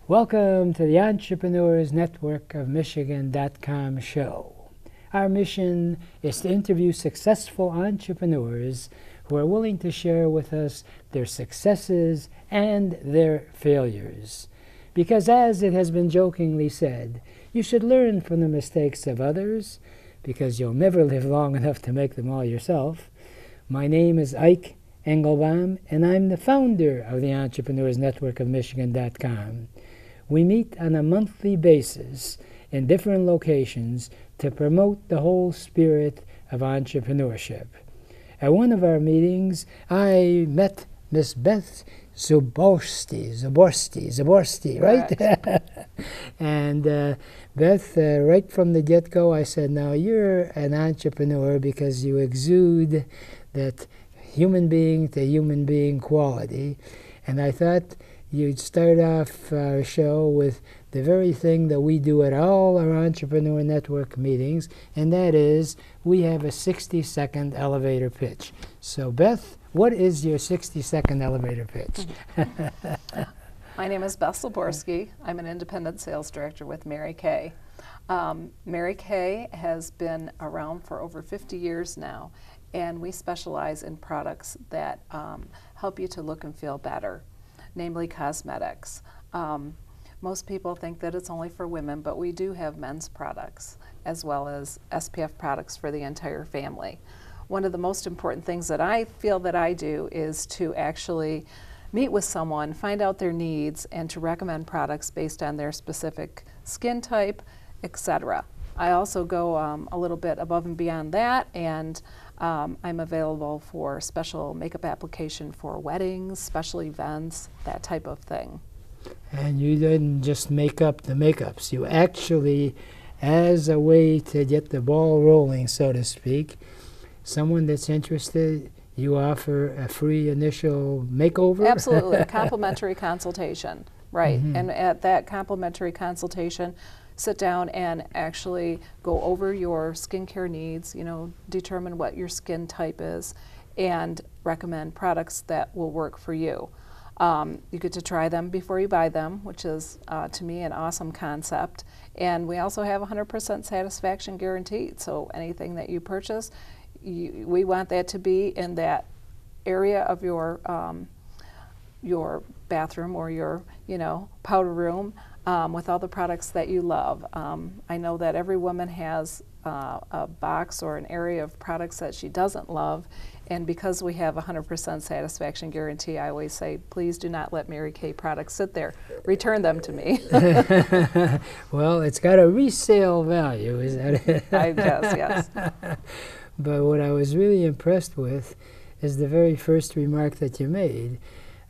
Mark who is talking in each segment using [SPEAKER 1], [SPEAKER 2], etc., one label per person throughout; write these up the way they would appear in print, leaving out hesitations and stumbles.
[SPEAKER 1] Welcome to the Entrepreneurs Network of Michigan.com show. Our mission is to interview successful entrepreneurs who are willing to share with us their successes and their failures. Because as it has been jokingly said, you should learn from the mistakes of others because you'll never live long enough to make them all yourself. My name is Ike Engelbaum, and I'm the founder of the Entrepreneurs Network of Michigan.com. We meet on a monthly basis in different locations to promote the whole spirit of entrepreneurship. At one of our meetings, I met Miss Beth Szulborski, right? And Beth, right from the get-go, I said, now you're an entrepreneur because you exude that human being to human being quality. And I thought you'd start off our show with the very thing that we do at all our Entrepreneur Network meetings, and that is we have a 60-second elevator pitch. So, Beth, what is your 60-second elevator pitch?
[SPEAKER 2] My name is Beth Szulborski. I'm an independent sales director with Mary Kay. Mary Kay has been around for over 50 years now, and we specialize in products that help you to look and feel better, namely cosmetics. Most people think that it's only for women, but we do have men's products as well as SPF products for the entire family. One of the most important things that I feel that I do is to actually meet with someone, find out their needs, and to recommend products based on their specific skin type, etc. I also go a little bit above and beyond that, and I'm available for special makeup application for weddings, special events, that type of thing.
[SPEAKER 1] And you didn't just make up the makeups. You actually, as a way to get the ball rolling, so to speak, someone that's interested, you offer a free initial makeover?
[SPEAKER 2] Absolutely, a complimentary consultation, right. Mm-hmm. And at that complimentary consultation, sit down and actually go over your skincare needs, determine what your skin type is, and recommend products that will work for you. You get to try them before you buy them, which is, to me, an awesome concept. And we also have 100% satisfaction guaranteed, so anything that you purchase, we want that to be in that area of your bathroom or your, powder room, with all the products that you love. I know that every woman has a box or an area of products that she doesn't love, and because we have 100% satisfaction guarantee, I always say, please do not let Mary Kay products sit there. Return them to me.
[SPEAKER 1] Well, it's got a resale value, is that it?
[SPEAKER 2] I guess, yes.
[SPEAKER 1] But what I was really impressed with is the very first remark that you made.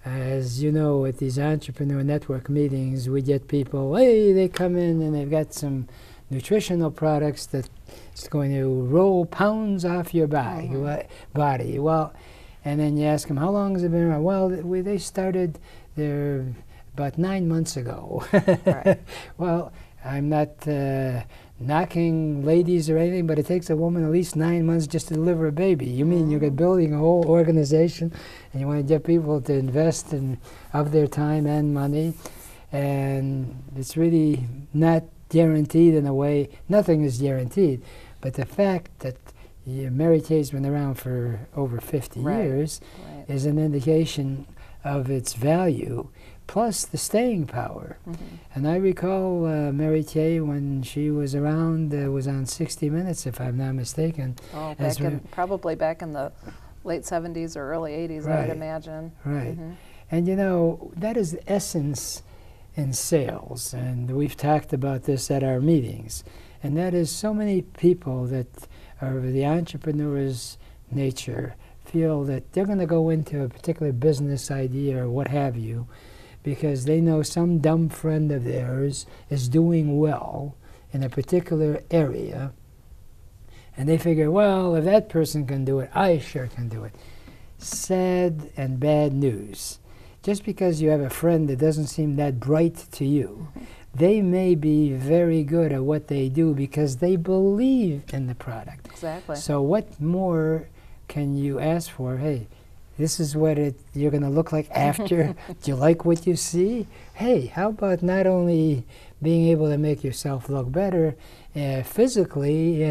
[SPEAKER 1] As you know, at these Entrepreneur Network meetings, we get people, hey, they come in and they've got some nutritional products that's going to roll pounds off your body. Well, and then you ask them, how long has it been around? Well, they started there about 9 months ago. Right. Well, I'm not knocking ladies or anything, but it takes a woman at least 9 months just to deliver a baby. You mean you're building a whole organization and you want to get people to invest of their time and money, and it's really not guaranteed in a way. Nothing is guaranteed, but the fact that Mary Kay's been around for over 50 years is an indication of its value, plus the staying power. Mm-hmm. And I recall Mary Kay, when she was around, was on 60 Minutes, if I'm not mistaken.
[SPEAKER 2] Oh, probably back in the late 70s or early 80s, I would imagine.
[SPEAKER 1] Right. Mm-hmm. And that is the essence in sales, and we've talked about this at our meetings, and that is so many people that are the entrepreneur's nature feel that they're going to go into a particular business idea or what have you because they know some dumb friend of theirs is doing well in a particular area, and they figure, well, if that person can do it, I sure can do it. Sad and bad news. Just because you have a friend that doesn't seem that bright to you, they may be very good at what they do because they believe in the product.
[SPEAKER 2] Exactly.
[SPEAKER 1] So what more can you ask for? Hey, this is what you're going to look like after. Do you like what you see? Hey, how about not only being able to make yourself look better physically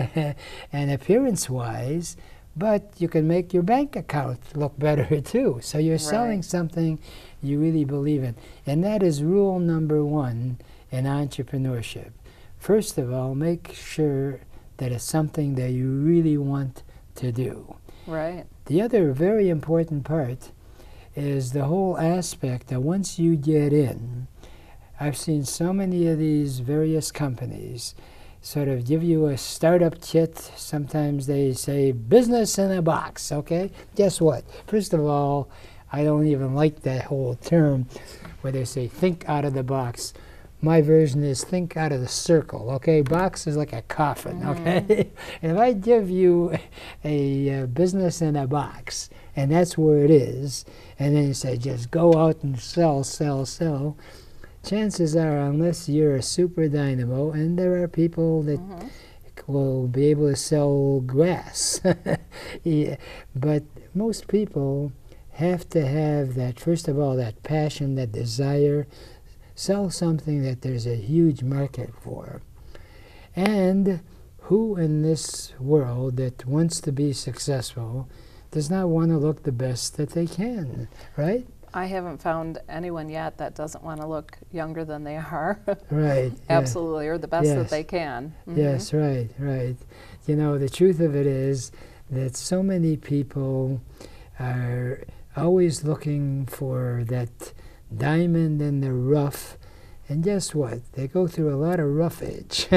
[SPEAKER 1] and appearance-wise, but you can make your bank account look better too. So you're selling something you really believe in. And that is rule number one in entrepreneurship. First of all, make sure that it's something that you really want to do.
[SPEAKER 2] Right.
[SPEAKER 1] The other very important part is the whole aspect that once you get in, I've seen so many of these various companies sort of give you a startup kit. Sometimes they say business in a box, okay? Guess what? First of all, I don't even like that whole term where they say think out of the box. My version is think out of the circle, okay? Box is like a coffin, okay? And if I give you a business in a box, and that's where it is, and then you say just go out and sell, sell, sell, chances are, unless you're a super dynamo, and there are people that will be able to sell grass, but most people have to have that, first of all, that passion, that desire, sell something that there's a huge market for. And who in this world that wants to be successful does not want to look the best that they can, right?
[SPEAKER 2] I haven't found anyone yet that doesn't want to look younger than they are.
[SPEAKER 1] Right.
[SPEAKER 2] Absolutely, or the best that they can.
[SPEAKER 1] Yes, right, right. You know, the truth of it is that so many people are always looking for that diamond in the rough, and guess what? They go through a lot of roughage.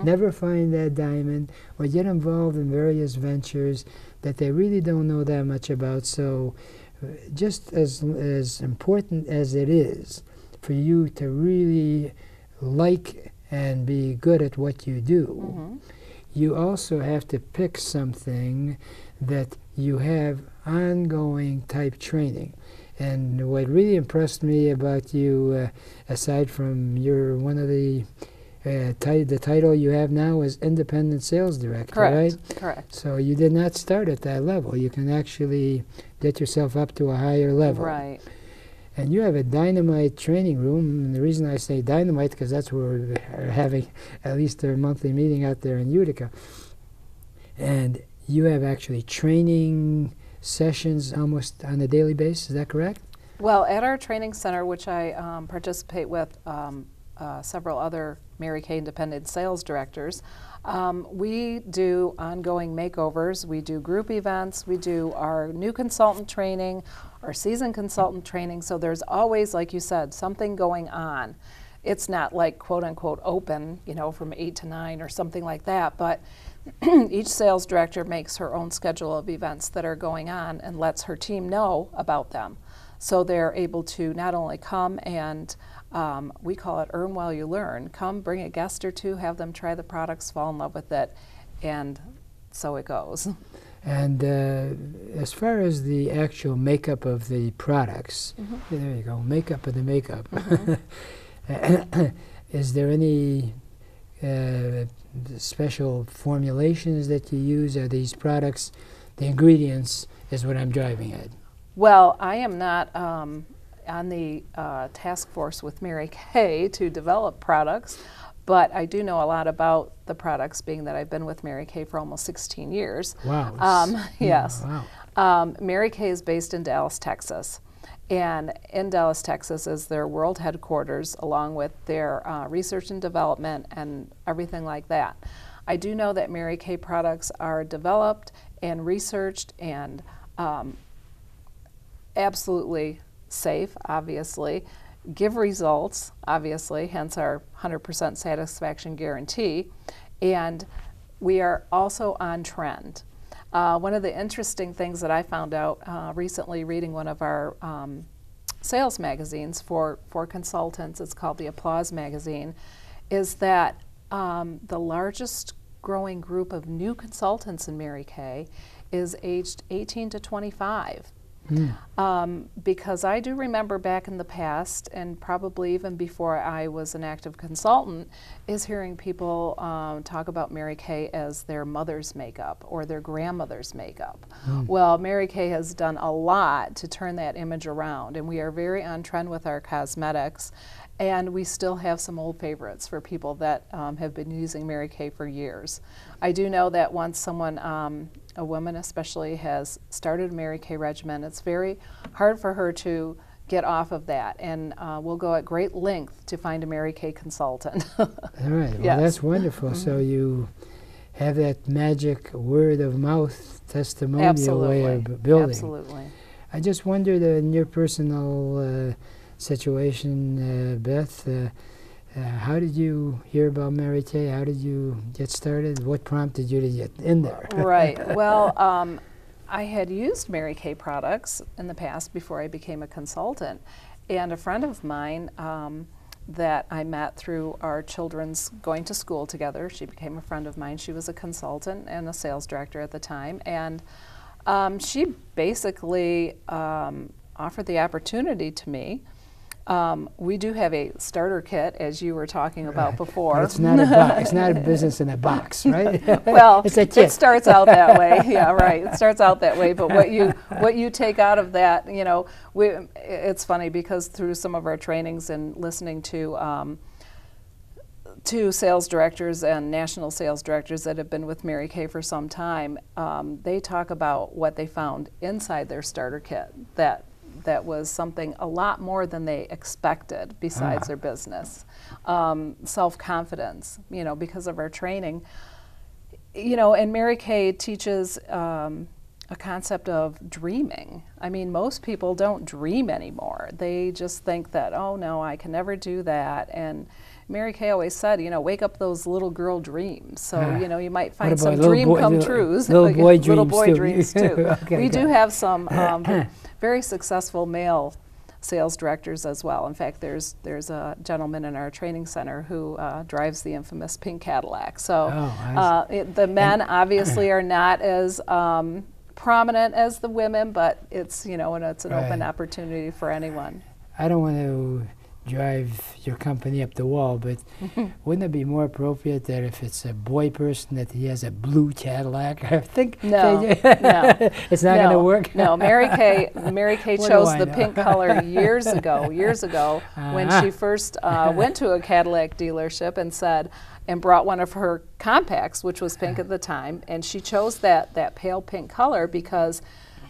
[SPEAKER 1] Never find that diamond, or get involved in various ventures that they really don't know that much about. So just as important as it is for you to really like and be good at what you do, you also have to pick something that you have ongoing type training. And what really impressed me about you, aside from you're one of the title you have now is independent sales director, right?
[SPEAKER 2] Correct.
[SPEAKER 1] So you did not start at that level. You can actually get yourself up to a higher level.
[SPEAKER 2] Right.
[SPEAKER 1] And you have a dynamite training room. And the reason I say dynamite, because that's where we're having at least a monthly meeting out there in Utica. And you have actually training sessions almost on a daily basis, is that correct?
[SPEAKER 2] Well, at our training center, which I participate with several other Mary Kay independent sales directors, we do ongoing makeovers, we do group events, we do our new consultant training, our seasoned consultant training, so there's always, like you said, something going on. It's not like quote-unquote open, you know, from 8 to 9 or something like that, but each sales director makes her own schedule of events that are going on and lets her team know about them. So they're able to not only come and, we call it earn while you learn, come bring a guest or two, have them try the products, fall in love with it, and so it goes.
[SPEAKER 1] And as far as the actual makeup of the products, there you go, makeup of the makeup. Is there any special formulations that you use? Are these products, the ingredients is what I'm driving at?
[SPEAKER 2] Well, I am not on the task force with Mary Kay to develop products, but I do know a lot about the products, being that I've been with Mary Kay for almost 16 years.
[SPEAKER 1] Wow.
[SPEAKER 2] Yes.
[SPEAKER 1] Wow.
[SPEAKER 2] Mary Kay is based in Dallas, Texas. And in Dallas, Texas is their world headquarters, along with their research and development and everything like that. I do know that Mary Kay products are developed and researched and absolutely safe, obviously, give results, obviously, hence our 100% satisfaction guarantee, and we are also on trend. One of the interesting things that I found out recently reading one of our sales magazines for consultants, it's called the Applause magazine, is that the largest growing group of new consultants in Mary Kay is aged 18 to 25. Because I do remember back in the past, and probably even before I was an active consultant, is hearing people talk about Mary Kay as their mother's makeup or their grandmother's makeup. Well, Mary Kay has done a lot to turn that image around, and we are very on trend with our cosmetics, and we still have some old favorites for people that have been using Mary Kay for years. I do know that once someone, a woman especially, has started a Mary Kay regimen, it's very hard for her to get off of that, and we'll go at great length to find a Mary Kay consultant.
[SPEAKER 1] All right, well,
[SPEAKER 2] Yes.
[SPEAKER 1] that's wonderful. So you have that magic word of mouth testimonial
[SPEAKER 2] Absolutely.
[SPEAKER 1] way of building.
[SPEAKER 2] Absolutely.
[SPEAKER 1] I just wondered in your personal situation, Beth, how did you hear about Mary Kay? How did you get started? What prompted you to get in there?
[SPEAKER 2] Right. Well, I had used Mary Kay products in the past before I became a consultant, and a friend of mine that I met through our children's going to school together, she became a friend of mine. She was a consultant and a sales director at the time, and she basically offered the opportunity to me. We do have a starter kit, as you were talking about before.
[SPEAKER 1] But it's not a box. It's not a business in a box, right?
[SPEAKER 2] Well,
[SPEAKER 1] it's a kit.
[SPEAKER 2] it starts out that way. Yeah, right. It starts out that way. But what you take out of that, you know, it's funny because through some of our trainings and listening to sales directors and national sales directors that have been with Mary Kay for some time, they talk about what they found inside their starter kit that was something a lot more than they expected besides their business. Self-confidence, you know, because of our training. You know, and Mary Kay teaches a concept of dreaming. I mean, most people don't dream anymore. They just think that, oh no, I can never do that. And Mary Kay always said, you know, wake up those little girl dreams. So, you know, you might find some dream come trues.
[SPEAKER 1] Little boy
[SPEAKER 2] dreams too.
[SPEAKER 1] Okay,
[SPEAKER 2] we do have some very successful male sales directors as well. In fact, there's a gentleman in our training center who drives the infamous pink Cadillac. So the men obviously are not as prominent as the women, but it's, you know, and it's an open opportunity for anyone.
[SPEAKER 1] I don't want to drive your company up the wall, but wouldn't it be more appropriate that if it's a boy person that he has a blue Cadillac? I think
[SPEAKER 2] no,
[SPEAKER 1] it's not going to work.
[SPEAKER 2] No, Mary Kay chose the pink color years ago when she first went to a Cadillac dealership and brought one of her compacts, which was pink at the time, and she chose that pale pink color because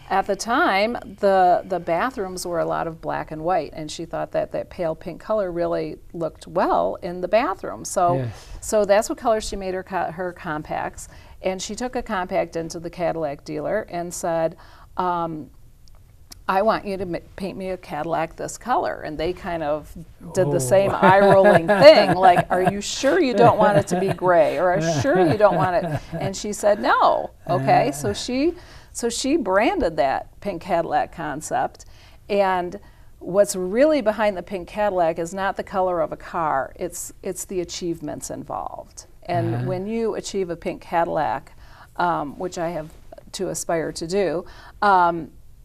[SPEAKER 2] at the time, the bathrooms were a lot of black and white, and she thought that pale pink color really looked well in the bathroom. So, so that's what color she made her compacts. And she took a compact into the Cadillac dealer and said, I want you to paint me a Cadillac this color. And they kind of did the same eye-rolling thing, like, are you sure you don't want it to be gray? Or are you sure you don't want it? And she said, no. Okay, so she branded that pink Cadillac concept, and what's really behind the pink Cadillac is not the color of a car, it's the achievements involved. And when you achieve a pink Cadillac, which I have to aspire to do,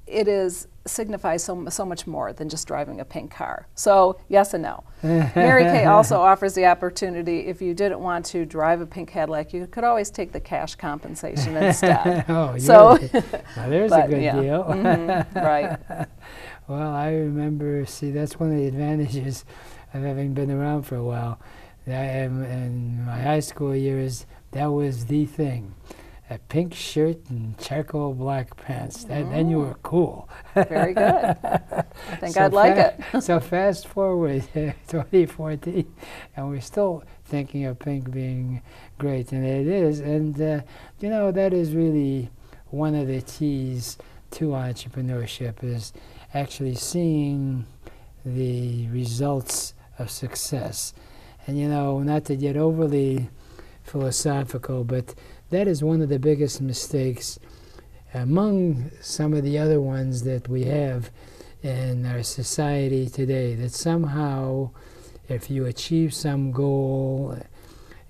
[SPEAKER 2] it signifies so much more than just driving a pink car. So yes and no. Mary Kay also offers the opportunity, if you didn't want to drive a pink Cadillac, you could always take the cash compensation instead.
[SPEAKER 1] So now there's a good deal.
[SPEAKER 2] Right.
[SPEAKER 1] Well, I remember, see, that's one of the advantages of having been around for a while. In my high school years, that was the thing. A pink shirt and charcoal black pants. Then you were cool.
[SPEAKER 2] Very good. I think I'd like it.
[SPEAKER 1] So fast forward 2014, and we're still thinking of pink being great, and it is. And you know, that is really one of the keys to entrepreneurship, is actually seeing the results of success. And you know, not to get overly philosophical, but that is one of the biggest mistakes among some of the other ones that we have in our society today, that somehow if you achieve some goal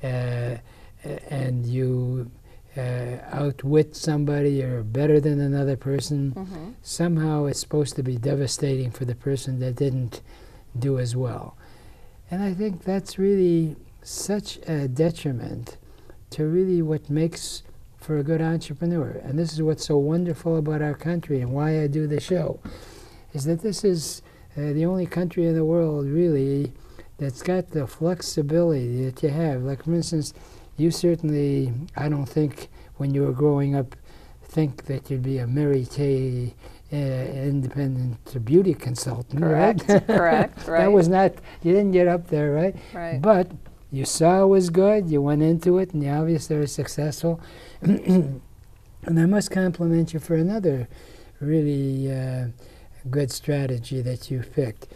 [SPEAKER 1] and you outwit somebody or better than another person, somehow it's supposed to be devastating for the person that didn't do as well. And I think that's really such a detriment to really what makes for a good entrepreneur. And this is what's so wonderful about our country and why I do the show, is that this is the only country in the world really that's got the flexibility that you have. Like, for instance, you certainly, I don't think when you were growing up, think that you'd be a Mary Kay independent beauty consultant,
[SPEAKER 2] Correct.
[SPEAKER 1] right?
[SPEAKER 2] Correct, right.
[SPEAKER 1] That was not, you didn't get up there, right?
[SPEAKER 2] Right.
[SPEAKER 1] But you saw it was good, you went into it, and you obviously were successful. And I must compliment you for another really good strategy that you picked.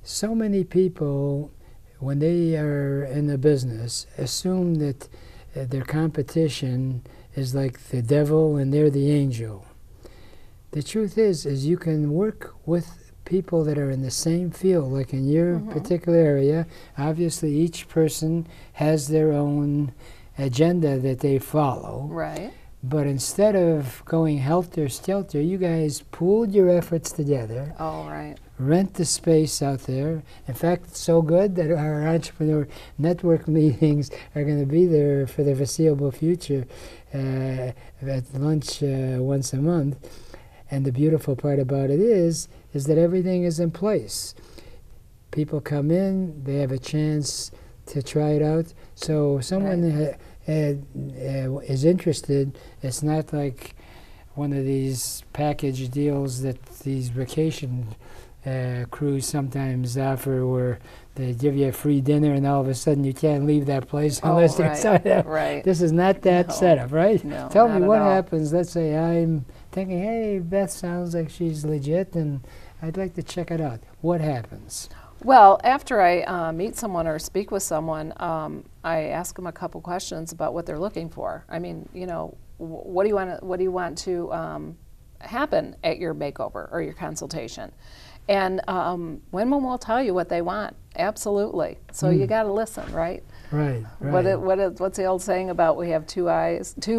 [SPEAKER 1] So many people, when they are in a business, assume that their competition is like the devil and they're the angel. The truth is you can work with people that are in the same field, like in your particular area. Obviously, each person has their own agenda that they follow.
[SPEAKER 2] Right.
[SPEAKER 1] But instead of going helter-skelter, you guys pooled your efforts together.
[SPEAKER 2] Oh, right.
[SPEAKER 1] Rent the space out there. In fact, it's so good that our entrepreneur network meetings are going to be there for the foreseeable future at lunch once a month. And the beautiful part about it is that everything is in place. People come in, they have a chance to try it out. So if someone is interested, it's not like one of these package deals that these vacation crews sometimes offer, where they give you a free dinner and all of a sudden you can't leave that place unless you're signed up.
[SPEAKER 2] Right.
[SPEAKER 1] This is not that setup, right?
[SPEAKER 2] No,
[SPEAKER 1] Tell me
[SPEAKER 2] not
[SPEAKER 1] what
[SPEAKER 2] at all.
[SPEAKER 1] happens. Let's say I'm thinking, hey, Beth sounds like she's legit and I'd like to check it out. What happens?
[SPEAKER 2] Well, after I meet someone or speak with someone, I ask them a couple questions about what they're looking for. I mean, you know, what do you want to happen at your makeover or your consultation? And women will tell you what they want. Absolutely. So you got to listen, right?
[SPEAKER 1] Right. Right.
[SPEAKER 2] What's the old saying about we have two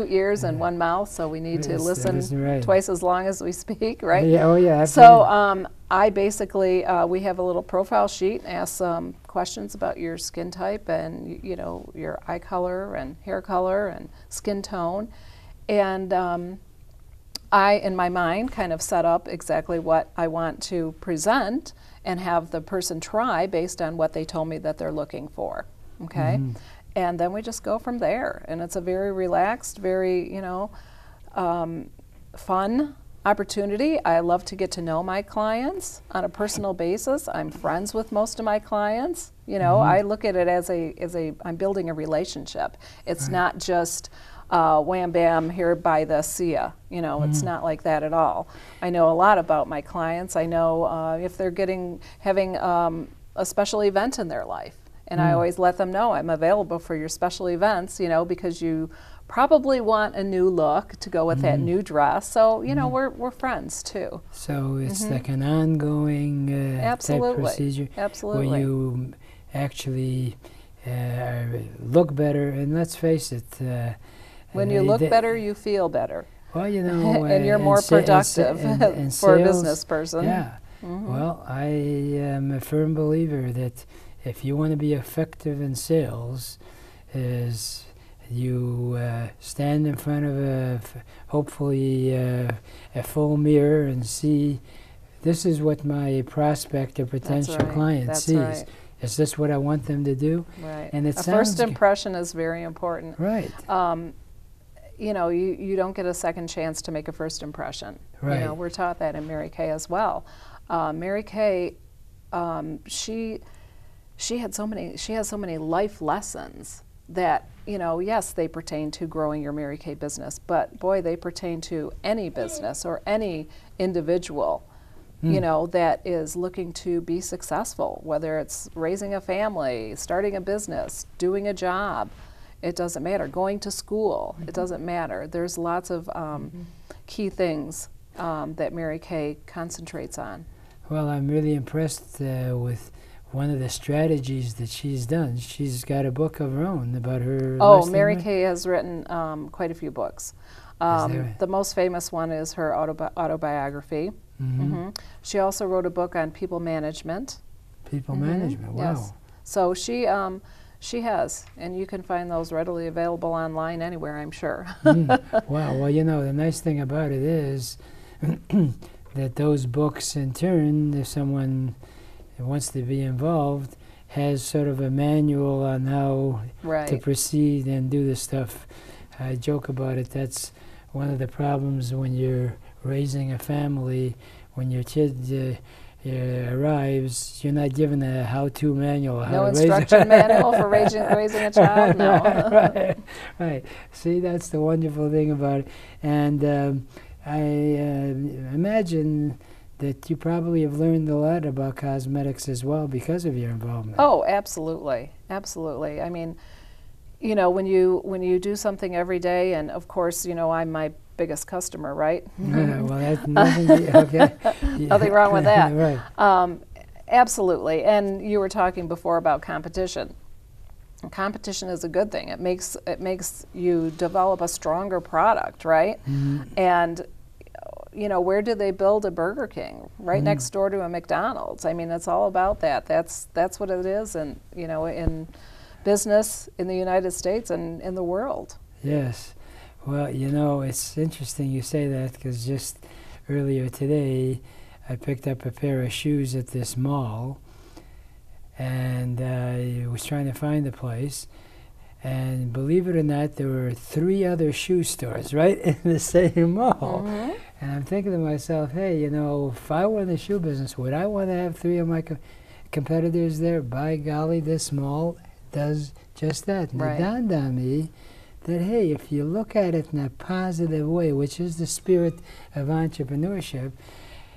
[SPEAKER 2] ears, and one mouth, so we need to listen twice as long as we speak, right?
[SPEAKER 1] Yeah, oh yeah. Absolutely.
[SPEAKER 2] So I basically, we have a little profile sheet, ask some questions about your skin type and, you know, your eye color and hair color and skin tone. And I, in my mind, kind of set up exactly what I want to present and have the person try based on what they told me that they're looking for. Okay, and then we just go from there, and it's a very relaxed, very, you know, fun opportunity. I love to get to know my clients on a personal basis. I'm friends with most of my clients. You know, I look at it as I'm building a relationship. It's not just wham bam, here, buy this, see ya. You know, it's not like that at all. I know a lot about my clients. I know if they're having a special event in their life. And I always let them know I'm available for your special events, you know, because you probably want a new look to go with that new dress. So, you know, we're friends too.
[SPEAKER 1] So it's like an ongoing type procedure.
[SPEAKER 2] Absolutely.
[SPEAKER 1] Where you actually look better. And let's face it.
[SPEAKER 2] When you look better, you feel better.
[SPEAKER 1] Well, you know.
[SPEAKER 2] And you're more productive
[SPEAKER 1] and
[SPEAKER 2] for a
[SPEAKER 1] sales,
[SPEAKER 2] business person.
[SPEAKER 1] Yeah. Well, I am a firm believer that if you want to be effective in sales, is you stand in front of hopefully a full mirror and see, this is what my prospect or potential client sees.
[SPEAKER 2] Right.
[SPEAKER 1] Is this what I want them to do?
[SPEAKER 2] Right.
[SPEAKER 1] And it
[SPEAKER 2] a first impression is very important.
[SPEAKER 1] Right.
[SPEAKER 2] You know, you don't get a second chance to make a first impression.
[SPEAKER 1] Right.
[SPEAKER 2] You know, we're taught that in Mary Kay as well. Mary Kay, she has so many life lessons that, you know, yes, they pertain to growing your Mary Kay business, but boy, they pertain to any business or any individual, you know, that is looking to be successful, whether it's raising a family, starting a business, doing a job. It doesn't matter. Going to school, it doesn't matter. There's lots of key things that Mary Kay concentrates on.
[SPEAKER 1] Well, I'm really impressed with one of the strategies that she's done, she's got a book of her own about her.
[SPEAKER 2] Oh, Mary Kay has written quite a few books.
[SPEAKER 1] There...
[SPEAKER 2] The most famous one is her autobiography. She also wrote a book on people management.
[SPEAKER 1] People management, wow.
[SPEAKER 2] Yes. So she has, and you can find those readily available online anywhere, I'm sure.
[SPEAKER 1] Wow, well, you know, the nice thing about it is that those books, in turn, if someone wants to be involved, has sort of a manual on how to proceed and do the stuff. I joke about it. That's one of the problems when you're raising a family. When your kid arrives, you're not given a how-to manual.
[SPEAKER 2] No instruction manual for raising a child? No.
[SPEAKER 1] Right. See, that's the wonderful thing about it. And I imagine that you probably have learned a lot about cosmetics as well because of your involvement.
[SPEAKER 2] Oh, absolutely. Absolutely. I mean, you know, when you do something every day, and of course, you know, I'm my biggest customer, right?
[SPEAKER 1] Well, that's nothing, okay.
[SPEAKER 2] Nothing wrong with that.
[SPEAKER 1] Right.
[SPEAKER 2] Absolutely. And you were talking before about competition. Competition is a good thing. It makes you develop a stronger product, right? And you know, where do they build a Burger King? Right next door to a McDonald's. I mean, it's all about that. That's what it is, and you know, in business in the United States and in the world.
[SPEAKER 1] Yes. Well, you know, it's interesting you say that, because just earlier today I picked up a pair of shoes at this mall, and I was trying to find a place, and believe it or not, there were 3 other shoe stores right in the same mall. And I'm thinking to myself, hey, you know, if I were in the shoe business, would I want to have 3 of my competitors there? By golly, this mall does just that. And it dawned on me that, hey, if you look at it in a positive way, which is the spirit of entrepreneurship,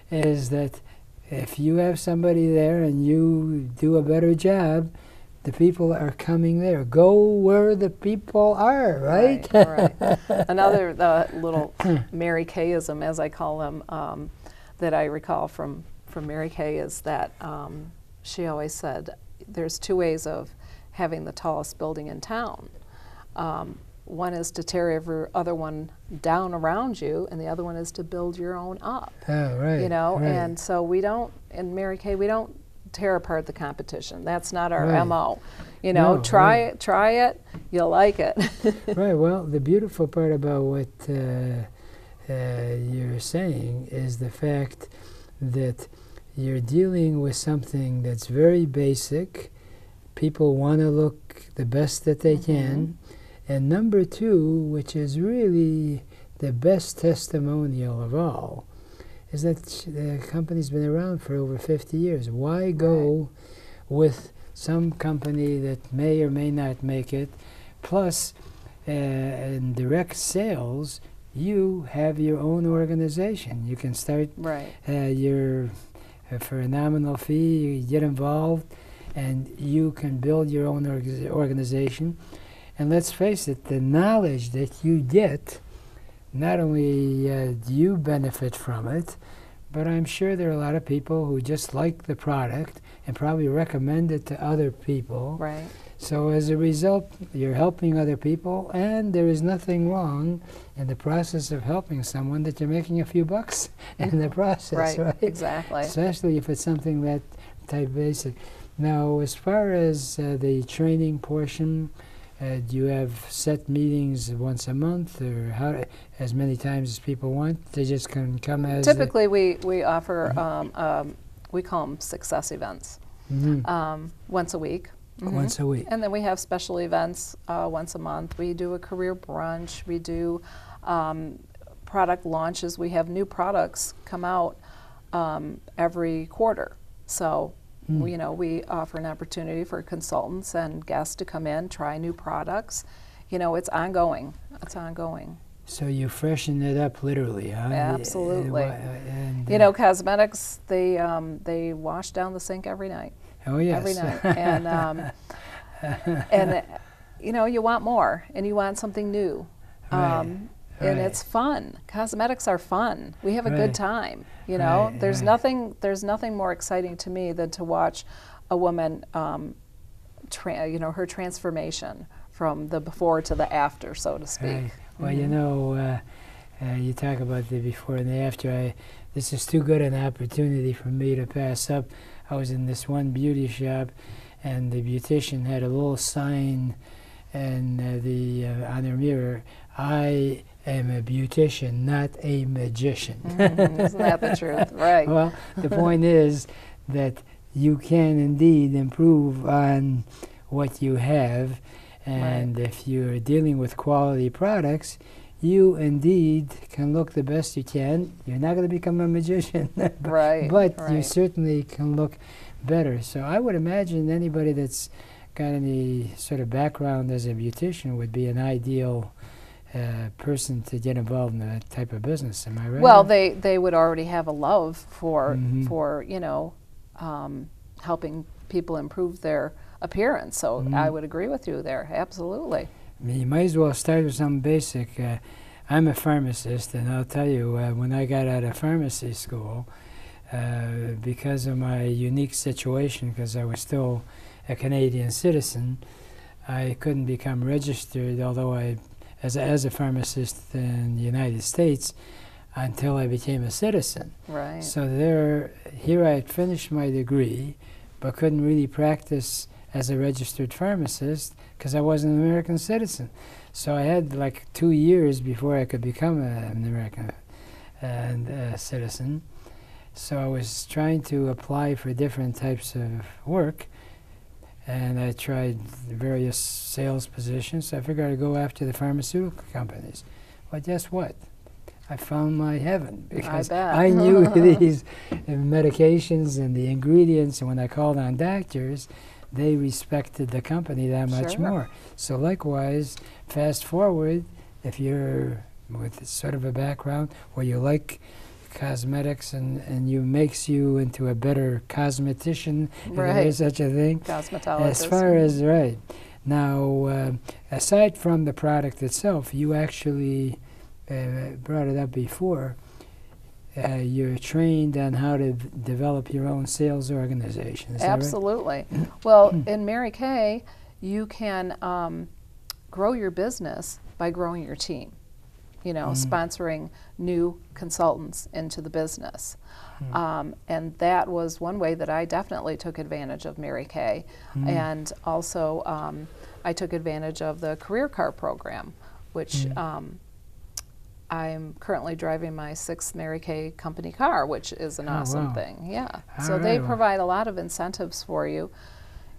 [SPEAKER 1] is that if you have somebody there and you do a better job, the people are coming there. Go where the people are, right?
[SPEAKER 2] Right. Another little Mary Kayism, as I call them, that I recall from Mary Kay is that she always said, there's 2 ways of having the tallest building in town. One is to tear every other one down around you, and the other one is to build your own up.
[SPEAKER 1] Oh, right.
[SPEAKER 2] You know,
[SPEAKER 1] right.
[SPEAKER 2] and so we don't, in Mary Kay, we don't tear apart the competition. That's not our MO. You know, try it, you'll like it.
[SPEAKER 1] Right. Well, the beautiful part about what you're saying is the fact that you're dealing with something that's very basic. People want to look the best that they can. And number 2, which is really the best testimonial of all, is that the company's been around for over 50 years. Why go with some company that may or may not make it? Plus, in direct sales, you have your own organization. You can start for a nominal fee, you get involved, and you can build your own organization. And let's face it, the knowledge that you get, not only do you benefit from it, but I'm sure there are a lot of people who just like the product and probably recommend it to other people.
[SPEAKER 2] Right.
[SPEAKER 1] So as a result, you're helping other people, and there is nothing wrong in the process of helping someone that you're making a few bucks in the process, right?
[SPEAKER 2] Exactly.
[SPEAKER 1] Especially if it's something that type basic. Now, as far as the training portion, do you have set meetings once a month, or how, as many times as people want? They just can come as...
[SPEAKER 2] Typically, we offer, we call them success events, once a week.
[SPEAKER 1] Once a week.
[SPEAKER 2] And then we have special events once a month. We do a career brunch. We do product launches. We have new products come out every quarter. So you know, we offer an opportunity for consultants and guests to come in, try new products. You know, it's ongoing. It's ongoing.
[SPEAKER 1] So you freshen it up literally, huh?
[SPEAKER 2] Absolutely. And, you know, cosmetics, they wash down the sink every night.
[SPEAKER 1] Oh, yes.
[SPEAKER 2] Every night. And you know, you want more, and you want something new. And it's fun. Cosmetics are fun. We have a good time. You know, there's nothing more exciting to me than to watch a woman, her transformation from the before to the after, so to speak.
[SPEAKER 1] Right. Well, you know, you talk about the before and the after. This is too good an opportunity for me to pass up. I was in this one beauty shop, and the beautician had a little sign and on her mirror, "I am a beautician, not a magician."
[SPEAKER 2] Isn't that the truth? Right.
[SPEAKER 1] Well, the point is that you can indeed improve on what you have, and if you're dealing with quality products, you indeed can look the best you can. You're not going to become a magician, but you certainly can look better. So I would imagine anybody that's got any sort of background as a beautician would be an ideal person to get involved in that type of business. Am I right?
[SPEAKER 2] Well, they would already have a love for helping people improve their appearance. So I would agree with you there. Absolutely.
[SPEAKER 1] You might as well start with something basic. I'm a pharmacist, and I'll tell you, when I got out of pharmacy school, because of my unique situation, because I was still a Canadian citizen, I couldn't become registered, although as a pharmacist in the United States, until I became a citizen.
[SPEAKER 2] Right.
[SPEAKER 1] So here I had finished my degree, but couldn't really practice as a registered pharmacist because I wasn't an American citizen. So I had like 2 years before I could become an American citizen. So I was trying to apply for different types of work, and I tried various sales positions. So I figured I'd go after the pharmaceutical companies. Well, guess what? I found my heaven, because I knew these medications and the ingredients, and when I called on doctors, they respected the company that much more. So likewise, fast forward, if you're with sort of a background where you like cosmetics and you makes you into a better cosmetician, if there is such a thing.
[SPEAKER 2] Cosmetologist.
[SPEAKER 1] As far as, now, aside from the product itself, you actually brought it up before, you're trained on how to develop your own sales organization. Is
[SPEAKER 2] Absolutely. That right? Well, in Mary Kay, you can grow your business by growing your team, sponsoring new consultants into the business. And that was one way that I definitely took advantage of Mary Kay. And also, I took advantage of the Career Car program, which I'm currently driving my 6th Mary Kay company car, which is an awesome thing. Yeah. So they provide a lot of incentives for you.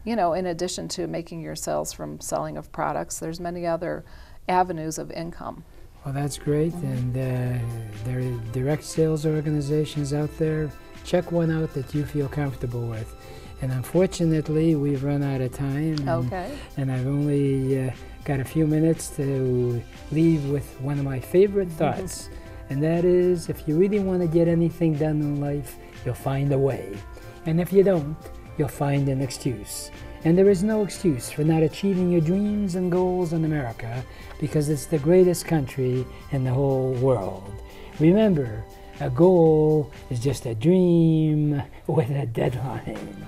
[SPEAKER 2] In addition to making your sales from selling of products, there's many other avenues of income.
[SPEAKER 1] Well, that's great. And there are direct sales organizations out there. Check one out that you feel comfortable with. And unfortunately, we've run out of time. And I've only got a few minutes to leave with one of my favorite thoughts, and that is, if you really want to get anything done in life, you'll find a way. And if you don't, you'll find an excuse. And there is no excuse for not achieving your dreams and goals in America, because it's the greatest country in the whole world. Remember, a goal is just a dream with a deadline.